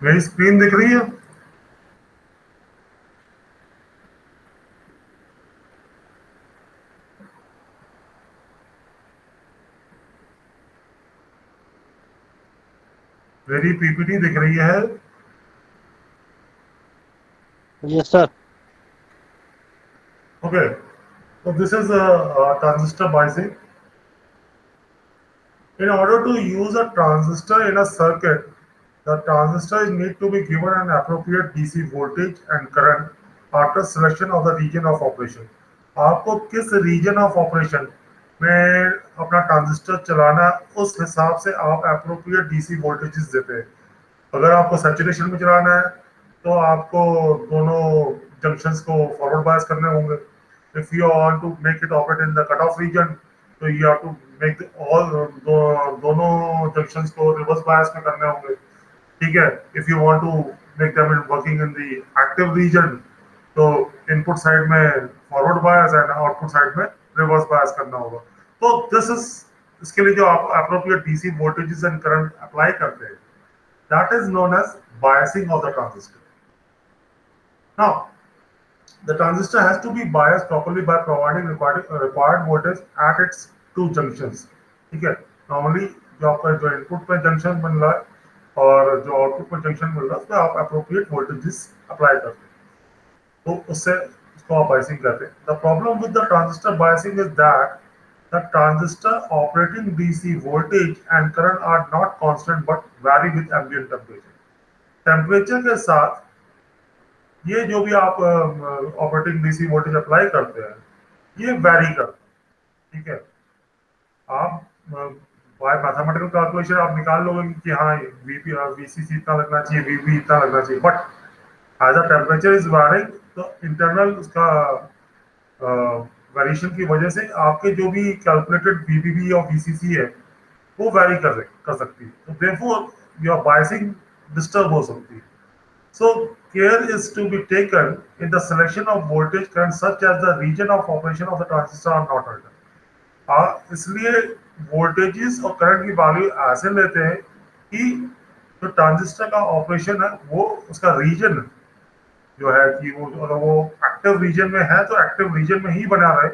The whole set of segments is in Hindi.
मेरी स्क्रीन दिख रही है? मेरी पीपीटी दिख रही है? Yes, sir. Okay, so this is a transistor biasing. In order to use a transistor in a circuit, the transistor need to be given an appropriate DC voltage and current after selection of the region of operation. आपको किस region of operation में अपना ट्रांजिस्टर चलाना, उस हिसाब से आप appropriate DC voltages देते हैं। अगर आपको सैचुरेशन में चलाना है तो आपको दोनों जंक्शंस को फॉरवर्ड बायस करने होंगे। If you want to make it operate in the cut off region, तो you have to make all दोनों जंक्शंस को रिवर्स बायस में करने होंगे। ठीक है, if you want to make them working in the active region, तो इनपुट साइड में forward bias and output side में रिवर्स बायस करना होगा। तो दिस इज, इसके लिए जो आप appropriate DC voltages and current apply करते हैं, that is known as biasing of the transistor. Now, the transistor has to be biased properly by providing required voltage at its two junctions. ठीक है, नॉर्मली जो आपका जो इनपुट पे जंक्शन मिल रहा है और जो आउटपुट पे जंक्शन मिल रहा है, उसमें आप अप्रोप्रिएट वोल्टेजेस अप्लाई करते हैं, तो उससे उसको आप बायसिंग करते हैं। The problem with the transistor biasing is that the transistor operating DC voltage and current are not constant but vary with ambient temperature. Temperature के साथ ये जो भी आप ऑपरेटिंग डीसी वोल्टेज अप्लाई करते हैं, ये वैरी करता है। ठीक है, आप बाय मैथमेटिकल कैलकुलेशन आप निकाल लोगे कि हाँ वीपी वीसीसी इतना लगना चाहिए, वीबी इतना लगना चाहिए, but as a temperature is varying, तो इंटरनल उसका वेरिएशन की वजह से आपके जो भी कैलकुलेटेड वीबीबी और वीसीसी है, वो वैरी कर सकती है, तो देयरफॉर योर बायसिंग डिस्टर्ब हो सकती है। So care is to be taken in the selection of voltage current such as the region of operation of the transistor are not altered. इसलिए वोल्टेजेस और करंट की वैल्यू ऐसे लेते हैं कि जो ट्रांजिस्टर का ऑपरेशन है वो उसका रीजन जो है कि वो अगर वो एक्टिव रीजन में है तो एक्टिव रीजन में ही बना रहे,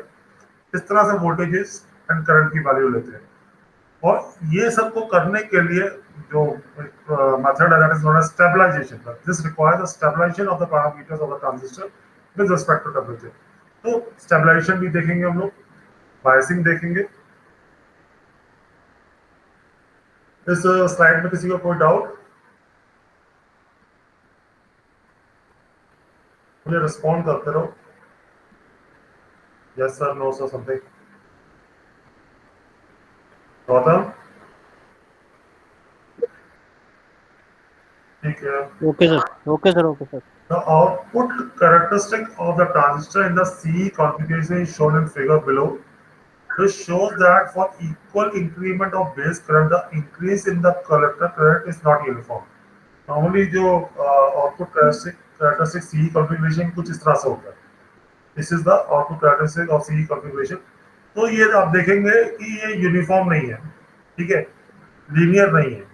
इस तरह से वोल्टेजेस एंड करंट की वैल्यू लेते हैं। और ये सबको करने के लिए जो मेथड है that is known as stabilisation, this requires the stabilisation of the parameters of the transistor with respect to temperature. तो स्टेबलाइजेशन भी देखेंगे हम लोग, बायसिंग देखेंगे। इस स्लाइड में किसी को कोई डाउट? मुझे रिस्पॉन्ड करते रहो, yes sir, no sir, something. Gautam? ठीक है। Okay, sir. Okay, sir. Okay, sir. The output characteristic of the transistor in the CE configuration is shown in figure below. This shows that for equal increment of base current, the increase in the collector current is not uniform. Normally जो output characteristic CE configuration कुछ इस तरह से होता है। This is the output characteristic of CE configuration. तो ये आप देखेंगे कि ये यूनिफॉर्म नहीं है, ठीक है, लीनियर नहीं है।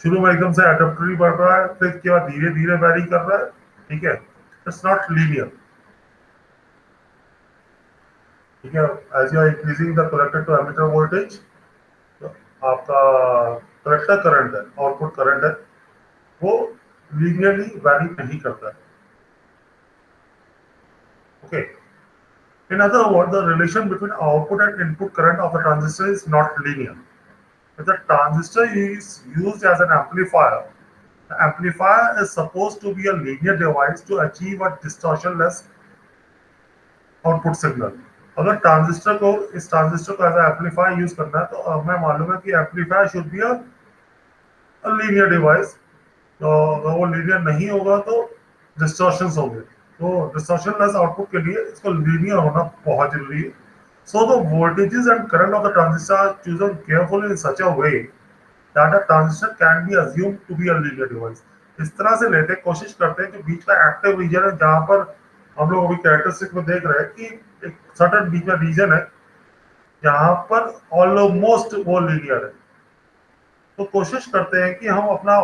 शुरू में एकदम से एडप्टरी बढ़ रहा है, फिर उसके बाद धीरे धीरे वैरी कर रहा है, ठीक है, इट्स नॉट लीनियर। ठीक है, as you are increasing the collector to emitter voltage, तो आपका कलेक्टर करंट है, आउटपुट करंट है, वो लीनियरली वैरी नहीं करता है। Okay, in other word the relation between output and input current of the transistor is not linear. If the transistor is used as an amplifier, the amplifier is supposed to be a linear device to achieve a distortionless output signal. अगर ट्रांजिस्टर को इस ट्रांजिस्टर को एज एम्पलीफायर यूज करना है, तो हमें मालूम है कि amplifier should be a linear device. तो अगर वो लीनियर नहीं होगा तो डिस्टॉर्शंस होंगे, तो डिस्टॉर्शनलेस आउटपुट के लिए इसको लीनियर होना बहुत जरूरी है। So the voltages and current of the transistor are chosen carefully in such a way that a transistor can be assumed to be a linear device. इस तरह से लेते हैं, कोशिश करते हैं कि बीच का एक्टिव रीजन है जहां पर हम लोग अभी कैरेक्टरिस्टिक में देख रहे हैं कि एक सर्टेन बीच में रीजन है जहां पर ऑलमोस्ट वो लीनियर है, तो कोशिश करते हैं कि हम अपना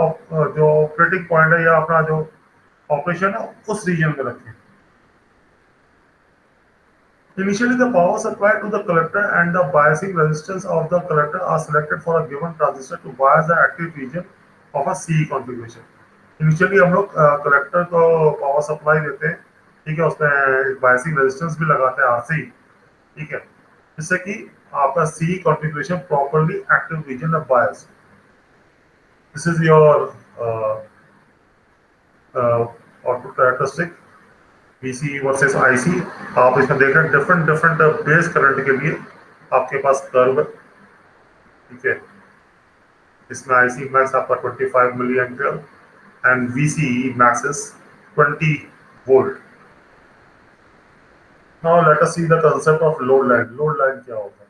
जो ऑपरेटिंग पॉइंट है या अपना जो ऑपरेशन है उस रीजन में रखें. Initially, the power supply to the collector and the biasing resistance of the collector are selected for a given transistor to bias the active region of a CE configuration. Initially हम लोग कलेक्टर को पावर सप्लाई देते हैं, ठीक है, उसमें बायसिंग रेजिस्टेंस भी लगाते हैं आरसी, ठीक है, जिससे कि आपका CE configuration properly active region of bias. This is your output characteristic. VC versus IC. आप इसमें देख रहे हैं डिफरेंट डिफरेंट बेस करंट के लिए आपके पास कर्व है, ठीक है. इसमें IC मैक्स आपका 25 milli ampere and VCE max is 20 volt. Now let us see the concept of load line. Load line क्या होता है?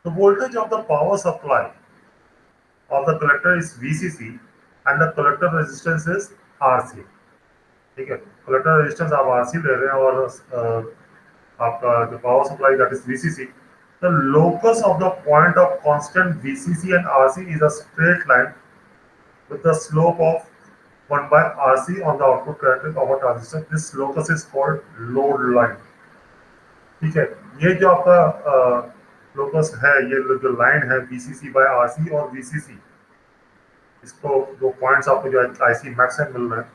The voltage of the power supply of the collector is VCC and the collector resistance is RC. ठीक है, कलेक्टर रेजिस्टेंस आप आरसी ले रहे हैं और आपका जो power supply that is VCC. The locus of the point of constant VCC and RC is a straight line with the slope of 1 by RC on the output characteristic of a transistor. This locus is called load line. ठीक है, ये जो आपका लोकस है, ये जो लाइन है VCC by RC और VCC, इसको दो पॉइंट्स आपको जो IC मैक्स में मिल रहे हैं,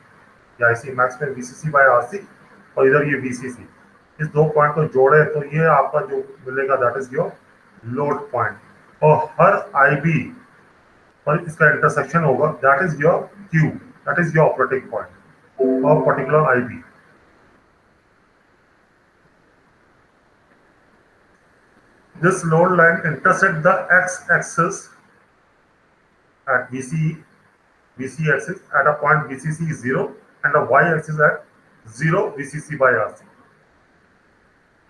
या IC मैक्स में VCC by RC और इधर ये VCC, इस दो पॉइंट को जोड़े तो ये आपका जो मिलेगा that is your load point. और हर IB पर इसका इंटरसेक्शन होगा, that is your Q, that is your operating point of particular IB. This load line intersect the x-axis at VC axis at a point VCC is 0 and the y-axis at 0 VCC by RC.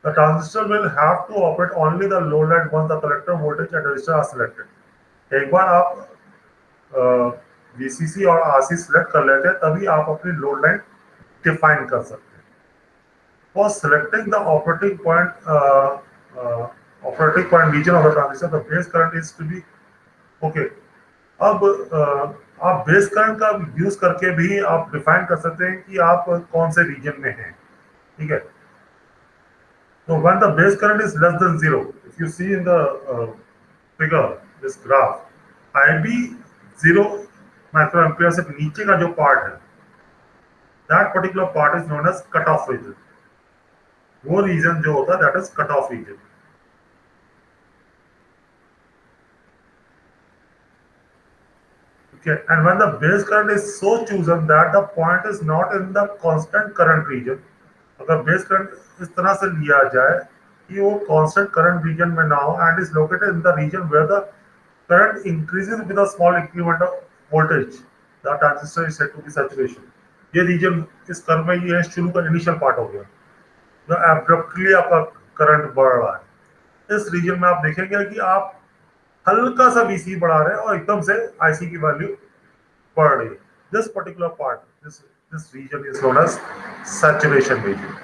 The transistor will have to operate only the load line once the collector voltage and resistor are selected. एक बार आप VCC और RC select कर लेते हैं तभी आप अपनी लोड लाइन डिफाइन कर सकते हैं. For selecting the operating point region of the transistor, the base current is to be okay. अब आप बेस करंट का यूज करके भी आप डिफाइन कर सकते हैं कि आप कौन से रीजन में हैं, ठीक है. So when the base current is less than 0, if you see in the figure, this graph, IB 0 microampere से नीचे का जो पार्ट है, that particular part is known as cut off region. वो रीजन जो होता है that is cut off region. Okay, and when the base current is so chosen that the point is not in the constant current region, अगर बेस करंट इस तरह से लिया जाए कि वो कांस्टेंट करंट रीजन में ना हो and is located in the region where the current increases with a small increment of voltage, the transistor is set to be saturation. ये रीजन इस कर्व में ये शुरू का इनिशियल पार्ट हो गया, जो एब्रप्टली आपका करंट बढ़ रहा है. इस रीजन में आप देखेंगे कि आप हल्का सा VC बढ़ा रहे हैं और एकदम से IC की वैल्यू बढ़ रही है. This particular part, this region is known as saturation region.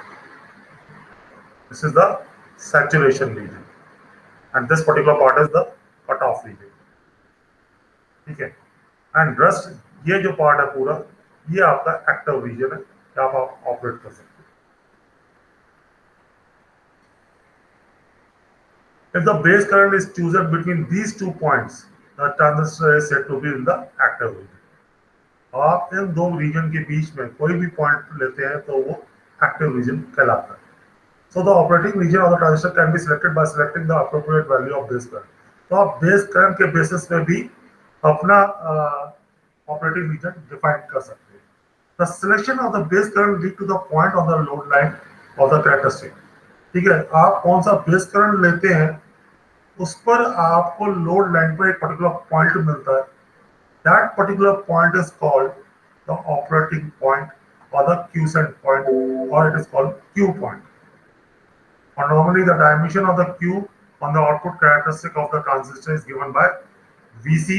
This is the saturation region and this particular part is the cutoff region. ठीक है, and rest ये जो पार्ट है पूरा ये आपका एक्टिव रीजन है, जहाँ आप ऑपरेट कर सकते हैं. If the base current is chosen between these 2 points, the transistor is said to be in the active region. आप इन दो रीजन के बीच में कोई भी पॉइंट लेते हैं तो वो एक्टिव रीजन कहलाता है. So the operating region of the transistor can be selected by selecting the appropriate value of base current. तो आप बेस करंट के बेसिस पे भी अपना ऑपरेटिंग रीजन डिफाइन कर सकते हैं. The selection of the base current lead to the point on the load line of the characteristic. ठीक है, आप कौन सा बेस करंट लेते हैं उस पर आपको लोड लाइन पर एक पर्टिकुलर पॉइंट मिलता है. That particular point is called the operating point or the quiescent point, or it is called Q point. Or normally the dimension of the Q on the output characteristic of the transistor is given by VC,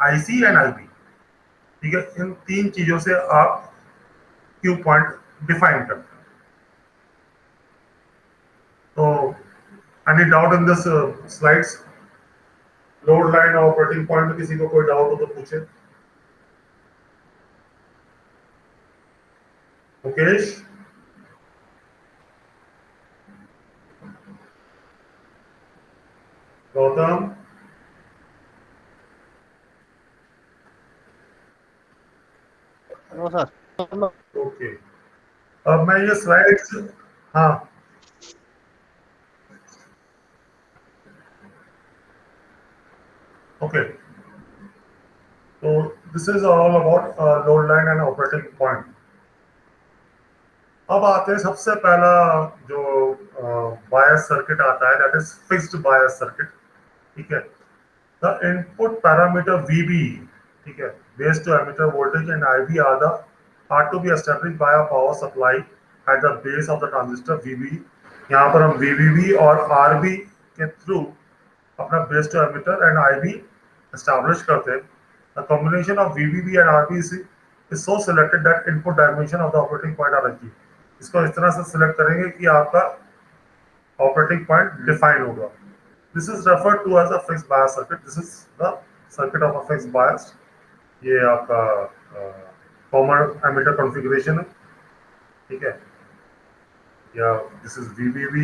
IC and IB. ठीक है, इन तीन चीजों से आप Q point डिफाइन करते हैं. तो any doubt in this slides? Load line और ऑपरेटिंग पॉइंट में किसी को कोई डाउट हो तो पूछे। Mukesh, Gautam, no sir. Okay. अब मैं ये स्लाइड्स, हाँ ओके, तो this is all about load line and operating point. अब आते हैं सबसे पहला जो बायस सर्किट आता है, that is fixed bias circuit. ठीक है, द इनपुट पैरामीटर VB, ठीक है, base to emitter voltage and IB are to be establish by a power supply at the base of the transistor VB। यहाँ पर हम VBB और RB के थ्रू अपना base to emitter and IB establish करते हैं। The combination of VBB and RB is so selected that input dimension of the operating point are achieved। इसको इस तरह से सिलेक्ट करेंगे कि आपका ऑपरेटिंग पॉइंट डिफाइन होगा। This is referred to as a fixed bias circuit. This is the circuit of a fixed bias। ये आपका कॉमन एमिटर कॉन्फ़िगरेशन है, ठीक है। या दिस इज VBB,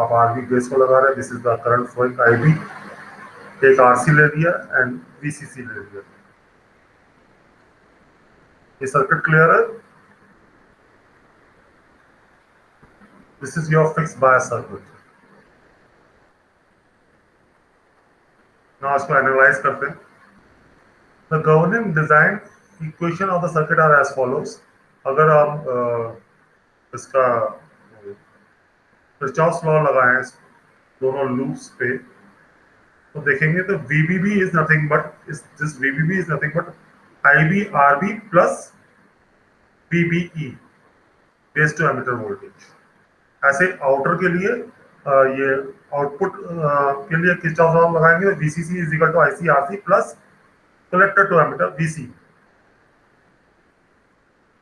आप RB बेस को लगा रहे हैं, this is the current flowing IB, एक RC ले लिया एंड VCC ले लिया। ये सर्किट क्लियर है? This is your fixed bias circuit. Now इसको एनालाइज करते हैं। The governing design equation of the circuit are as follows। अगर आप इसका किरचॉफ्स लॉ लगाएं दोनों लूप्स पे, तो देखेंगे तो VBB is nothing but this VBB is nothing but IB RB plus VBE, base to emitter voltage. ऐसे आउटर के लिए ये आउटपुट के लिए किरचॉफ्स लॉ लगाएंगे तो VCC is equal to IC RC plus collector to emitter VC।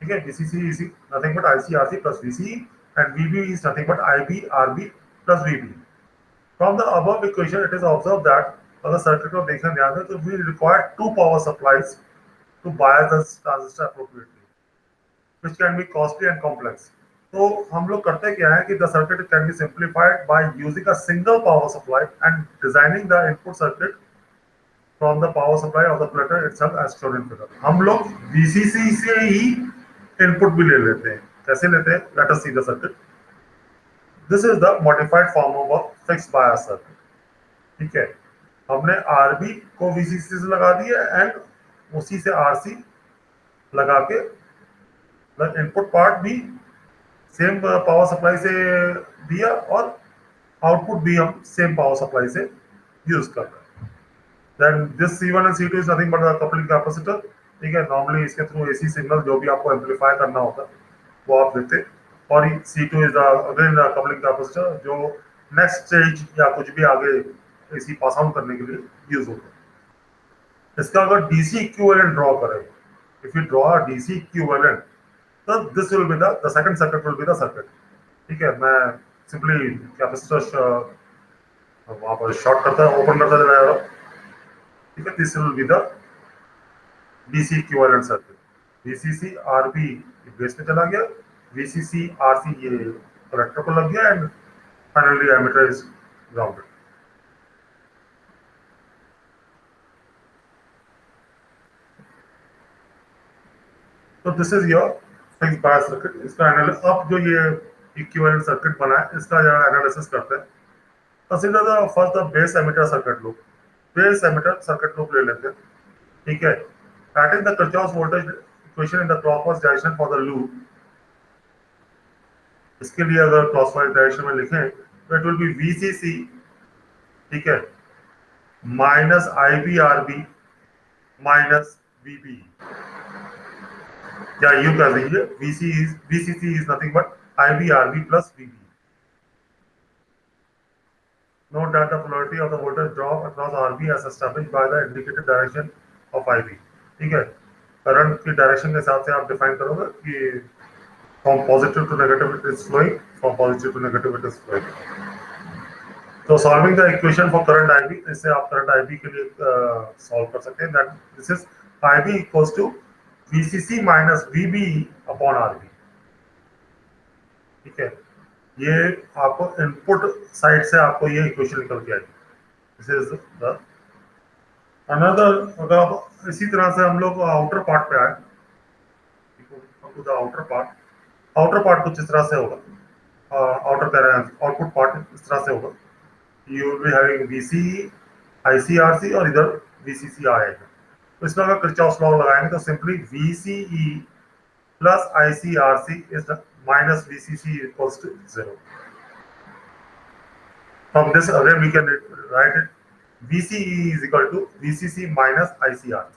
ठीक है, VCC is nothing but IC RC plus VCE and VB is nothing but IB RB plus VB। From the above equation it is observed that अगर सर्किट को देखने ध्यान दें तो we require two power supplies to bias the transistor appropriately, which can be costly and complex। तो हम लोग करते क्या है कि the circuit can be simplified by using a single power supply and designing the input circuit from the power supply of the platter itself as shown in figure। हम लोग VCC से ही इनपुट भी ले लेते हैं। कैसे लेते हैं? Late us see the circuit. This is the modified form of a fixed bias circuit. ठीक है, हमने RB को VCC से लगा दिया एंड उसी से RC लगा के द इनपुट पार्ट भी सेम पावर सप्लाई से दिया और आउटपुट भी हम सेम पावर सप्लाई से यूज कर रहे हैं। Then this C1 and C2 is nothing but the coupling capacitor. ठीक है, नॉर्मली इसके थ्रू AC सिग्नल जो भी आपको एम्पलीफाई करना होता है वो आप देते हैं। और C2 is again coupling capacitor जो नेक्स्ट स्टेज या कुछ भी आगे AC पास आउट करने के लिए यूज होता है। इसका अगर DC इक्विवेलेंट ड्रॉ करें, if you draw a DC equivalent, तो this will be the second circuit will be the circuit. ठीक है, मैं सिंपली कैपेसिटर वहां पर शॉर्ट करता है, ओपन करता चला जा रहा हूं। ठीक है, this will be the DC equivalent circuit. VCC RB base में चला गया, VCC RC ये कलेक्टर को लग गया and finally emitter is grounded. तो this is your fixed bias circuit. इसका एनालिसिस, अब जो ये इक्विवेलेंट सर्किट बना है इसका जरा एनालिसिस करते हैं। Consider the first the base emitter circuit loop. Base emitter circuit loop ले लेते हैं। ठीक है, that is the Kirchhoff's voltage equation in the clockwise direction for the loop। इसके लिए अगर clockwise direction में लिखें तो it will be VCC, ठीक है, minus IB RB minus VB, या यूं कह दीजिए VCC is nothing but IB RB plus VB। Note that the polarity of the voltage drop across RB as established by the indicated direction of IB। ठीक है, करंट की डायरेक्शन के हिसाब से आप डिफाइन करोगे कि from positive to negative it is flowing, from positive to negative it is flowing। तो solving the equation for current IB, इससे आप करंट आईबी के लिए सॉल्व कर सकते हैं। That this is IB equals to VCC minus VB upon RB. ठीक है, ये आपको इनपुट साइड से आपको ये इक्वेशन निकल के आएगी। This is the another. अगर आप इसी तरह से हम लोग आउटर पार्ट पे आए, द आउटर पार्ट कुछ इस तरह से होगा। आउटर कह रहे हैं, आउटपुट पार्ट इस तरह से होगा। You will be having VC ICRC और इधर वीसीसी आएगा। तो इसमें अगर किरचॉफ लॉ लगाएंगे तो simply VCE plus ICRC is minus VCC equals to 0। From this again we can write it VCE is equal to VCC minus ICRC.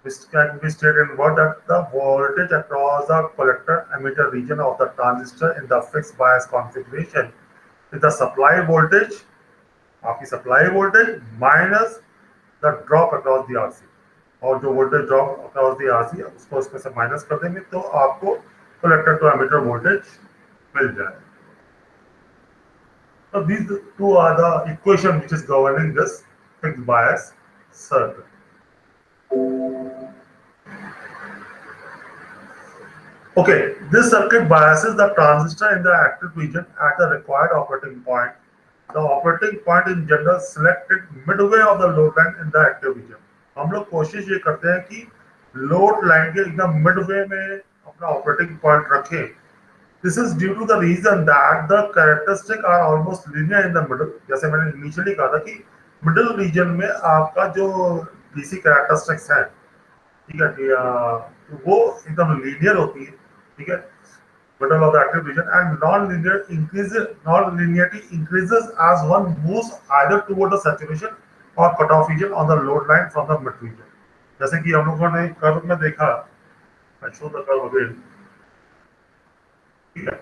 Which can be stated in what that the voltage across the collector emitter region of the transistor in the fixed bias configuration is the supply voltage, आपकी supply voltage minus the drop across the RC. और जो voltage drop across the RC उसको उसमें से माइनस कर देंगे तो आपको कलेक्टर टू एमिटर वोल्टेज मिल जाएगा। So these two are the equation which is governing this fixed bias circuit. Okay, this circuit biases the transistor in the active region at the required operating point. The operating point in general selected midway of the load line in the active region. हम लोग कोशिश ये करते हैं कि लोड लाइन के एकदम मिडवे में अपना ऑपरेटिंग पॉइंट रखें। This is due to the reason that the characteristics are almost linear in the middle. जैसे मैंने इनिशियली कहा था कि मिडिल रीजन में आपका जो डीसी कैरेक्टरिस्टिक्स है, ठीक है, वो एकदम लीनियर होती है। ठीक है, middle of the active region and non-linearity increases as one moves either toward the saturation or cutoff region on the load line from the mid region. जैसे कि हम लोगों ने कर्व में देखा, I show the curve again. ठीक है,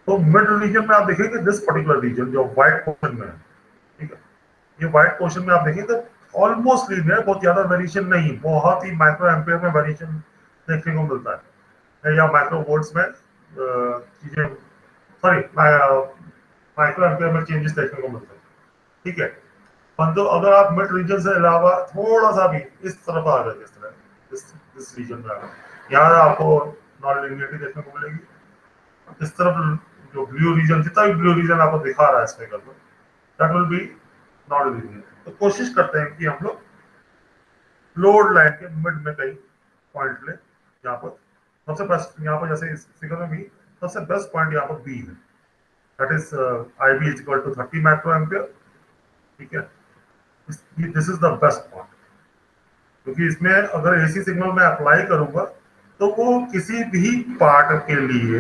तो मिड रीजन में आप देखेंगे दिस पर्टिकुलर रीजन जो व्हाइट पोर्शन में है, ठीक है, ये व्हाइट पोर्शन में आप देखेंगे तो ऑलमोस्ट लीनियर, बहुत ज्यादा वेरिएशन नहीं, बहुत ही माइक्रो एम्पियर में वेरिएशन देखने को मिलता है, या माइक्रो वोल्ट्स में चीजें, सॉरी, माइक्रो एम्पियर में चेंजेस देखने को मिलते हैं। ठीक है, परंतु अगर आप मिड रीजन से अलावा थोड़ा सा भी इस तरफ आ गए, इस तरह इस रीजन में आ गए, यहाँ आपको नॉन लीनियरिटी देखने को मिलेगी। इस तरफ जो ब्लू रीजन, जितना भी ब्लू रीजन आपको दिखा रहा है इसमें कर that will be not linear. तो कोशिश करते हैं कि हम लोग लोड लाइन के मिड में कहीं पॉइंट ले, यहाँ पर सबसे बेस्ट, यहाँ पर जैसे इस फिगर में भी सबसे बेस्ट पॉइंट यहाँ पर बी है, that is IB is equal to 30 micro ampere. ठीक है, this is the best point, क्योंकि इसमें अगर AC सिग्नल में अप्लाई करूंगा तो वो किसी भी पार्ट के लिए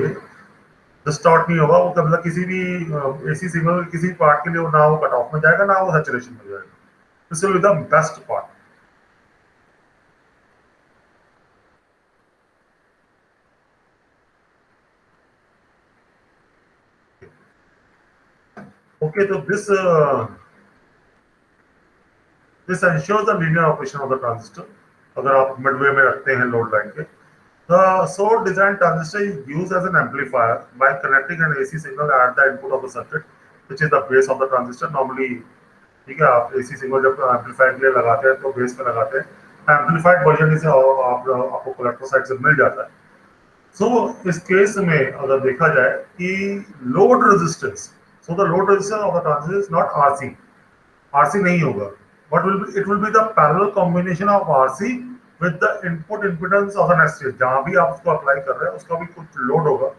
डिस्टॉर्ट नहीं होगा, वो मतलब किसी भी AC सिग्नल किसी पार्ट के लिए वो ना वो कट ऑफ में जाएगा ना वो सैचुरेशन में जाएगा। This will be the best part. Okay, तो this ensures the linear operation of the transistor. अगर आप मिडवे में रखते हैं लोड लाइन के, the so designed transistor is used as an amplifier by connecting an AC signal at the input of the circuit, which is the base of the transistor. Normally, ठीक है, आप AC सिग्नल जब एम्पलीफायर के लिए लगाते हैं तो बेस पे लगाते हैं, एम्पलीफाइड वर्जन इसे आपको कलेक्टर साइड से मिल जाता है। सो इस केस में अगर देखा जाए कि load resistance, so the load resistance of the transistor is not RC नहीं होगा, but it will be the parallel combination of RC with the input impedance of an stage. जहां भी आप उसको अप्लाई कर रहे हैं उसका भी कुछ लोड होगा,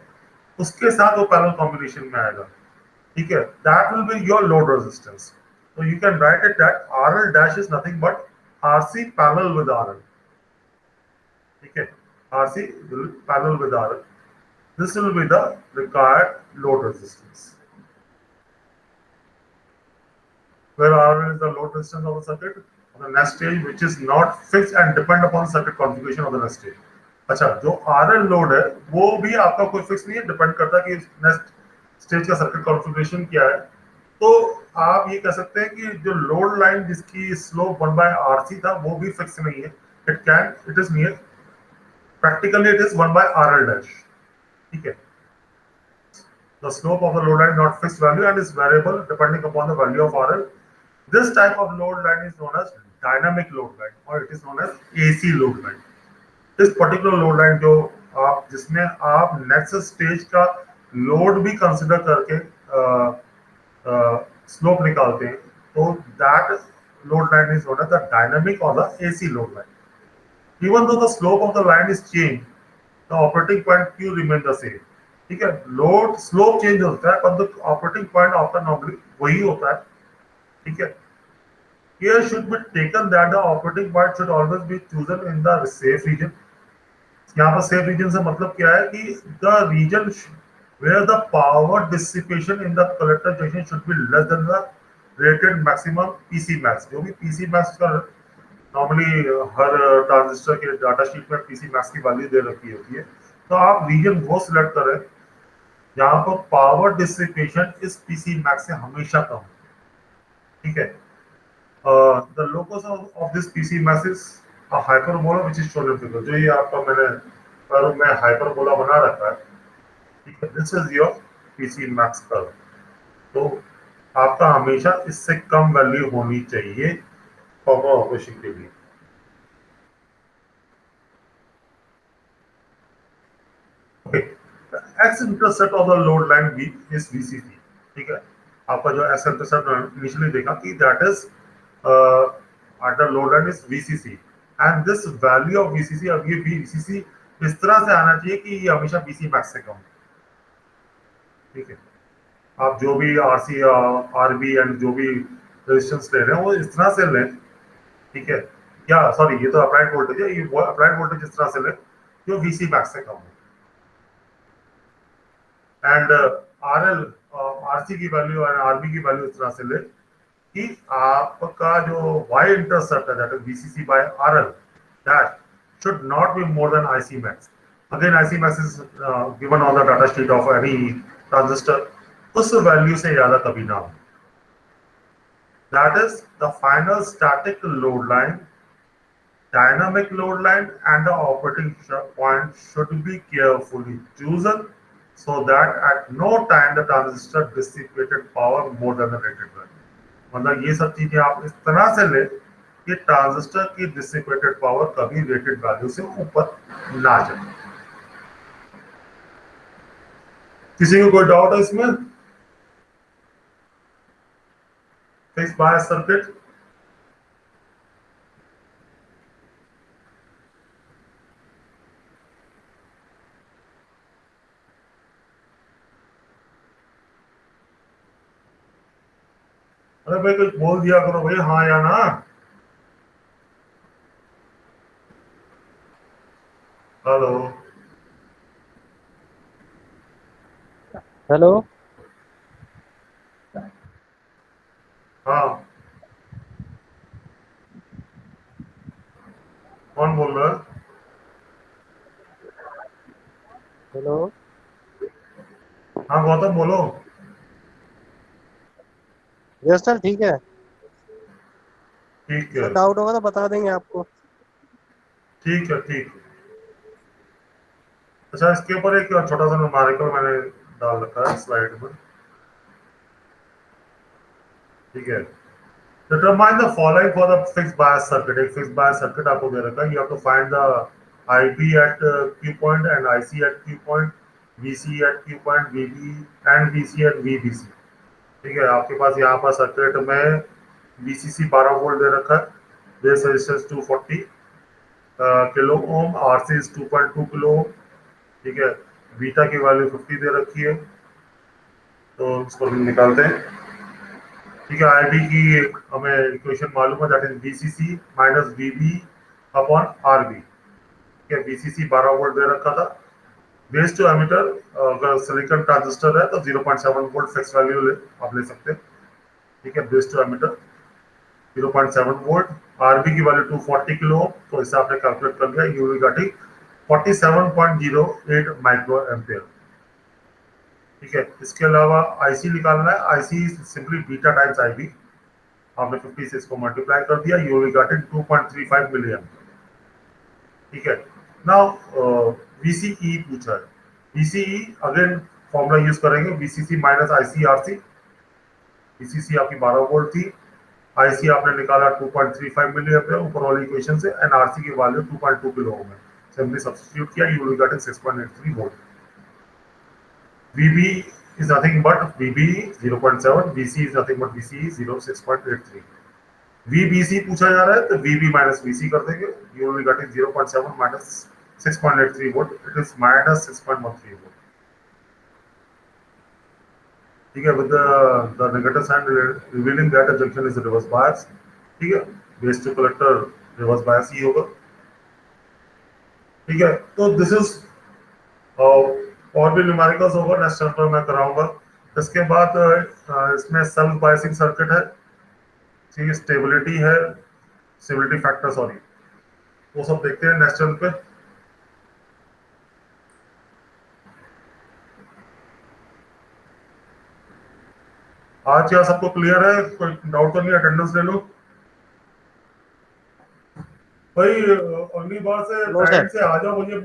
उसके साथ वो पैरेलल कॉम्बिनेशन में आएगा। ठीक है, that will be your load resistance. So you can write it that RL dash is nothing but RC parallel with RL. ठीक है, RC will parallel with RL. This will be the required load resistance. Where RL is the load resistance of the circuit on the next stage, which is not fixed and depend upon circuit configuration of the next stage. अच्छा, जो RL लोड है वो भी आपका कोई फिक्स नहीं है, डिपेंड करता है कि नेक्स्ट स्टेज का सर्किट कॉन्फ़िगरेशन क्या है। तो आप ये कह सकते हैं कि जो लोड लाइन जिसकी स्लोप 1/RC था वो भी फिक्स नहीं है, it is near, practically it is 1/RL dash. ठीक है, The slope of the load line is not fixed value and is variable depending upon the value of RL. This type of load line is known as dynamic load line or it is known as AC load line. इस पर्टिकुलर लोड लाइन जो आप जिसमें आप नेक्स्ट स्टेज का लोड भी कंसिडर करके स्लोप निकालते हैं तो that load line is known as the dynamic or the AC load line. Even though the slope of the line is changed, the operating point Q remain the same. ठीक है, लोड स्लोप चेंज होता है पर ऑपरेटिंग पॉइंट आपका नॉर्मली वही होता है. ठीक है, here should be taken that the operating point should always be chosen in the safe region. यहाँ पर सेफ रीजन से मतलब क्या है कि the region where the power dissipation in the collector junction should be less than the rated maximum PC max. जो भी PC max का नॉर्मली हर ट्रांजिस्टर के डाटा शीट में PC max की वैल्यू दे रखी होती है, तो आप रीजन वो सिलेक्ट करें जहाँ पर पावर डिसिपेशन इस PC max से हमेशा कम. ठीक है, the locus of this PC max is a hyperbola which is shown in figure. जो ये आपका मैंने पर मैं हाइपरबोला बना रखा है. ठीक है, this is your PC max curve. तो आपका हमेशा इससे कम वैल्यू होनी चाहिए प्रॉपर ऑपरेशन के लिए. Okay, X intercept of the load line B is VCC. ठीक है, आपका जो एक्स इंटरसेप्ट इनिशियली देखा कि that is at the load line is VCC and this value of VCC, अब ये VCC इस तरह से आना चाहिए कि ये हमेशा PC max से कम. ठीक है, आप जो भी RC RB एंड जो भी रेजिस्टेंस ले रहे हैं वो इस तरह से लें. ठीक है, क्या सॉरी ये तो अप्लाइड वोल्टेज है, ये अप्लाइड वोल्टेज इस तरह से लें जो VC max से कम हो. एंड RL RC की वैल्यू और RB की वैल्यू इस तरह से लें कि आपका जो Y इंटरसेप्ट है that is VCC by RL that should not be more than IC max. Again, IC max is given on the data sheet of any transistor. उस वैल्यू से ज्यादा कभी ना हो. That is the final static load line, dynamic load line, and the operating point should be carefully chosen so that at no time the transistor dissipated power more than the rated value. मतलब ये सब चीजें आप इस तरह से ले कि ट्रांजिस्टर की डिसिपेटेड पावर कभी रेटेड वैल्यू से ऊपर ना जाए. किसी को कोई डाउट है इसमें? Fix bias circuit. अरे भाई कुछ बोल दिया करो भाई, हाँ या ना. Hello hello. हाँ, कौन बोल रहा है? हेलो. हाँ गौतम बोलो. यस सर, ठीक है. ठीक है, सर डाउट होगा तो बता देंगे आपको. ठीक है, ठीक है. अच्छा, इसके ऊपर एक छोटा सा न्यूमेरिकल मैंने डाल रखा है स्लाइड में. ठीक है, determine the following for the fixed bias circuit. एक fixed bias circuit आपको दे रखा है. You have to find the IB at Q point and IC at Q point, VC at Q point, VB and VC at VBC. ठीक है, आपके पास यहाँ पर सर्किट में VCC 12 वोल्ट दे रखा है, बेस रेजिस्टेंस 240 किलो ओम, RC 2.2 किलो ओम. ठीक है, बीटा की वैल्यू 50 दे रखी है, तो इसको निकालते हैं. ठीक है, IB की हमें इक्वेशन मालूम है that is VCC minus VB upon RB. ठीक है, VCC 12 वोल्ट दे रखा था. बेस टू एमीटर अगर सिलिकॉन ट्रांजिस्टर है तो 0.7 वोल्ट फिक्स वैल्यू आप ले सकते हैं. ठीक है, base to emitter 0.7 volt. RB की वैल्यू 240 किलो ओम, तो इसे आपने कैलकुलेट कर लिया. You will get 47.08 micro ampere. ठीक है, इसके अलावा IC निकालना है. IC simply beta times IB. आपने 50 से इसको मल्टीप्लाई कर दिया. You will get 2.35 million. ठीक है, नाउ VCE पूछा है. VCE अगेन फॉर्मूला यूज करेंगे, बीसीसी माइनस आईसीआरसी। बीसीसी आपकी 12 वोल्ट थी, आईसी आपने निकाला 2.35 मिली एम्पियर ऊपर वाली इक्वेशन से, एंड आरसी की वैल्यू 2.2 किलो ओम है। सिंपली सब्स्टिट्यूट किया, you will gate 6.83 volt. VB is nothing but VB 0.7, VC is nothing but VC 6.83। VBC पूछा जा रहा है तो VB माइनस VC कर देंगे, you will be getting 0.7 minus 6.83 volt, it is minus 6.13 volt। ठीक है, with the negative sign revealing that the junction is reverse bias। ठीक है, base to collector reverse bias ही होगा। ठीक है, तो दिस इज और भी न्यूमेरिकल्स होगा नेक्स्ट चैप्टर में कराऊंगा। इसके बाद इसमें सेल्फ बायसिंग सर्किट है, ठीक है, स्टेबिलिटी है, स्टेबिलिटी फैक्टर सॉरी, वो सब देखते हैं नेक्स्ट चैप्टर पे। आज क्या सबको क्लियर है? कोई डाउट तो नहीं? अटेंडेंस ले लो भाई। अगली बार से नो टाइम सर। से आ जाओ, मुझे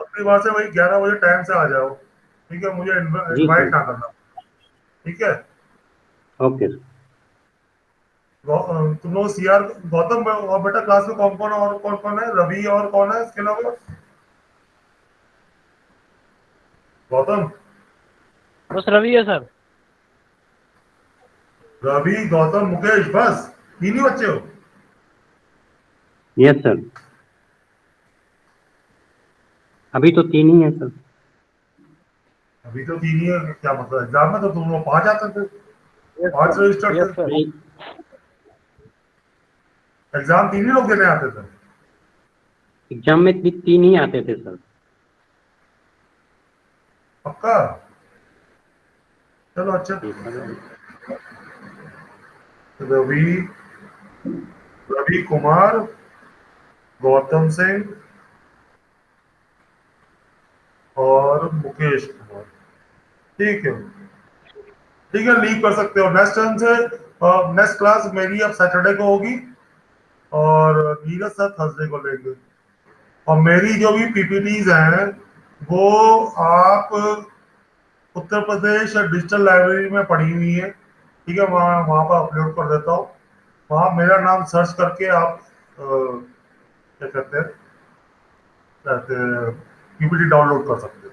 अगली बार से भाई 11 बजे टाइम से आ जाओ, ठीक है, मुझे जी इनवाइट सर। ना करना, ठीक है। ओके। तुम लोग सीआर गौतम और बेटा क्लास में कौन कौन और कौन कौन है? रवि और कौन है इसके अलावा? गौतम, बस रवि है सर। रवि, गौतम, मुकेश, बस तीन ही बच्चे हो? यस सर, अभी तो 3 ही है सर। अभी तो तीन ही है, क्या मतलब? एग्जाम में तो तुम लोग 5 आते थे, यस 5 सर। रजिस्टर्ड यस थे, सर। नहीं, एग्जाम तीन ही लोग देने आते थे। एग्जाम में 3 ही आते थे सर। पक्का? चलो अच्छा। जी सर। रवि, रवि कुमार, गौतम सिंह और मुकेश कुमार, ठीक है, ठीक है, लीव कर सकते हो। नेक्स्ट टाइम से नेक्स्ट क्लास मेरी अब सैटरडे को होगी और नीरज सर थर्सडे को लेंगे। और मेरी जो भी पीपीटीज हैं वो आप उत्तर प्रदेश डिजिटल लाइब्रेरी में पड़ी हुई है, ठीक है, वहाँ वहाँ पर अपलोड कर देता हूँ। वहाँ मेरा नाम सर्च करके आप क्या कहते हैं पीपीटी डाउनलोड कर सकते हो,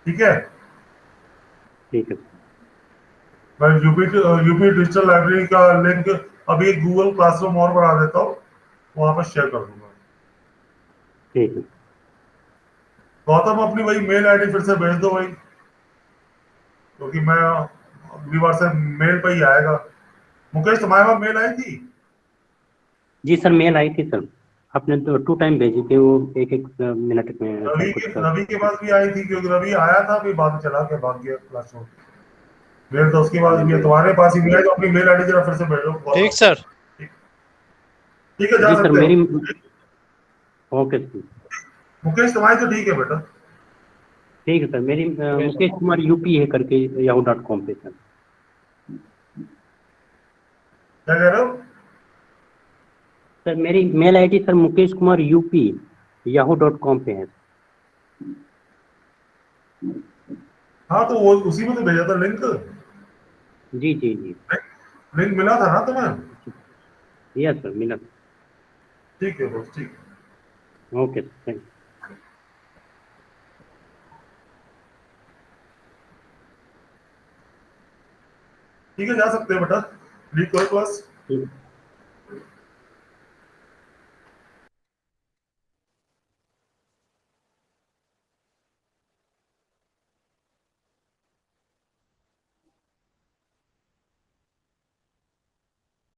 ठीक है। ठीक है। मैं यूपी यूपी डिजिटल लाइब्रेरी का लिंक अभी गूगल क्लासरूम और बना देता हूँ, वहाँ पर शेयर कर दूंगा। ठीक है। गौतम अपनी वही मेल आईडी फिर से भेज दो भाई, क्योंकि मैं अगली बार से मेल पे ही आएगा। मुकेश, तुम्हारे पास मेल आई थी? जी सर, मेल आई थी सर। आपने तो 2 टाइम भेजी थी, वो 1-1 मिनट में ऐसा कुछ कर। रवि के पास भी आई थी, क्योंकि रवि आया था फिर बाद में चला के भाग गया क्लासरूम। मेल तो उसके पास भी है, तुम्हारे पास ही भी है, तो अपनी मेल आईडी जरा फिर से भेजो ठीक गौतम। सर। ठीक, ठीक है, जा जी सर, सकते हो। मेरी। Okay sir. मुकेश तुम्हारी तो ठीक है बेटा। ठीक है सर, मेरी okay Mukesh sir. Kumar UP है करके yahoo.com पे सर। क्या कह रहे हो? सर मेरी mail ID sir Mukesh Kumar UP yahoo.com पे है। हाँ, तो वो उसी में तो भेजा था लिंक। जी जी जी। लिंक मिला था ना तुम्हें? यस सर, मिला। ठीक है बस, ठीक है। ओके सर, थैंक ठीक है, जा सकते हो बेटा, लीव करो क्लास। यू।